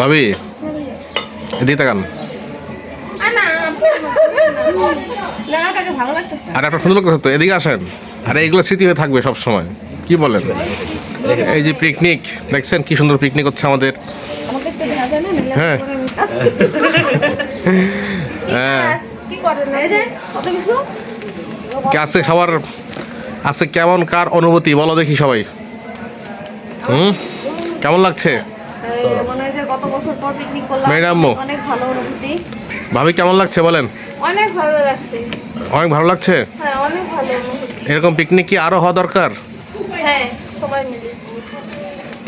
ভাবি এদিকে তাকান। আরে আপনার সুন্দর লাগতেছে তো, এদিকে আসেন। আরে এগুলো স্মৃতি হয়ে থাকবে সব সময়, কি বলেন? এই যে পিকনিক দেখছেন, কি সুন্দর পিকনিক হচ্ছে আমাদের। হ্যাঁ হ্যাঁ আছে সবার আছে। কেমন কার অনুভূতি বলো দেখি সবাই। কেমন লাগছে ম্যাডাম? ভাবি কেমন লাগছে বলেন? অনেক ভালো লাগছে। অনেক ভালো লাগছে। হ্যাঁ অনেক ভালো। এরকম পিকনিক কি আরো হওয়া দরকার? হ্যাঁ সবাই মিলে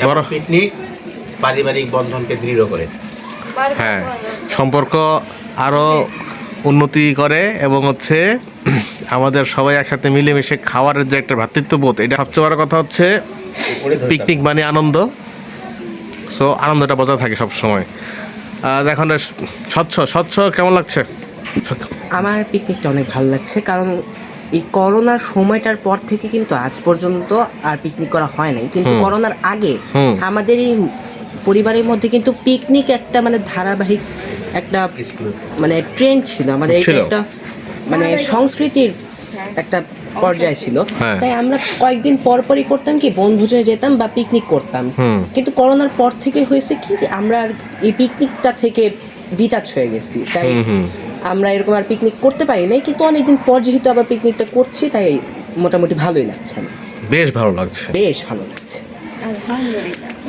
বড় পিকনিক পারিবারিক বন্ধনকে দৃঢ় করে। হ্যাঁ, সম্পর্ক আরো উন্নতি করে এবং হচ্ছে আমাদের সবাই একসাথে মিলেমিশে খাওয়ার যে একটা ভ্রাতৃত্ববোধ, এটা সবচেয়ে বড় কথা হচ্ছে। পিকনিক মানে আনন্দ, সো আনন্দটা বজায় থাকে সব সময়। এখন স্বচ্ছ স্বচ্ছ কেমন লাগছে? আমার পিকনিকটা অনেক ভালো লাগছে, কারণ এই করোনার সময়টার পর থেকে কিন্তু আজ পর্যন্ত আর পিকনিক করা হয় নাই, কিন্তু করোনার আগে আমাদের এই পরিবারের মধ্যে কিন্তু পিকনিক একটা মানে ধারাবাহিক একটা মানে ট্রেন্ড ছিল আমাদের। এটা একটা মানে সংস্কৃতির একটা পর্যায়ে ছিল। তাই আমরা কয়েকদিন পর পরই করতাম কি বনভোজনে যেতাম বা পিকনিক করতাম। কিন্তু করোনার পর থেকে হয়েছে কি আমরা আর এই পিকনিকটা থেকে ডিটাচ হয়ে গেছি, তাই আমরা এরকম আর পিকনিক করতে পারি নাই। কিন্তু অনেকদিন পর যেহেতু আবার পিকনিকটা করছি, তাই মোটামুটি ভালোই লাগছে। বেশ ভালো লাগছে, বেশ ভালো লাগছে।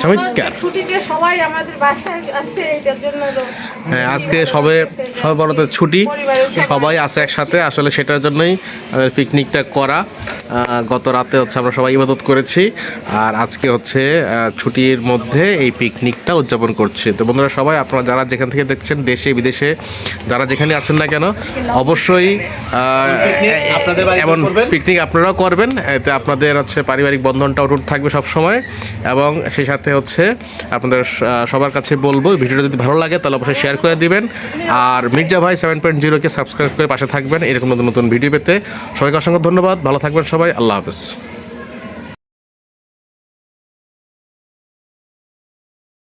চমৎকার। ছুটিতে সবাই আমাদের বাসায় আছে, এটার জন্য হ্যাঁ, আজকে সবে বড়দের ছুটি, সবাই আছে একসাথে। আসলে সেটার জন্যই পিকনিকটা করা। গত রাতে হচ্ছে আমরা সবাই ইবাদত করেছি, আর আজকে হচ্ছে ছুটির মধ্যে এই পিকনিকটা উদযাপন করছি। তো বন্ধুরা সবাই, আপনারা যারা যেখান থেকে দেখছেন, দেশে বিদেশে যারা যেখানে আছেন না কেন, অবশ্যই এমন পিকনিক আপনারাও করবেন। এতে আপনাদের হচ্ছে পারিবারিক বন্ধনটা অটুট থাকবে সব সময়। এবং সেই সাথে হচ্ছে আপনাদের সবার কাছে বলবো, ভিডিওটা যদি ভালো লাগে তাহলে অবশ্যই শেয়ার করে দিবেন। আর মির্জা ভাই 7.0-কে সাবস্ক্রাইব করে পাশে থাকবেন এরকম নতুন নতুন ভিডিও পেতে। সবাইকে অসংখ্য ধন্যবাদ, ভালো থাকবেন সবাই, আল্লাহ হাফেজ।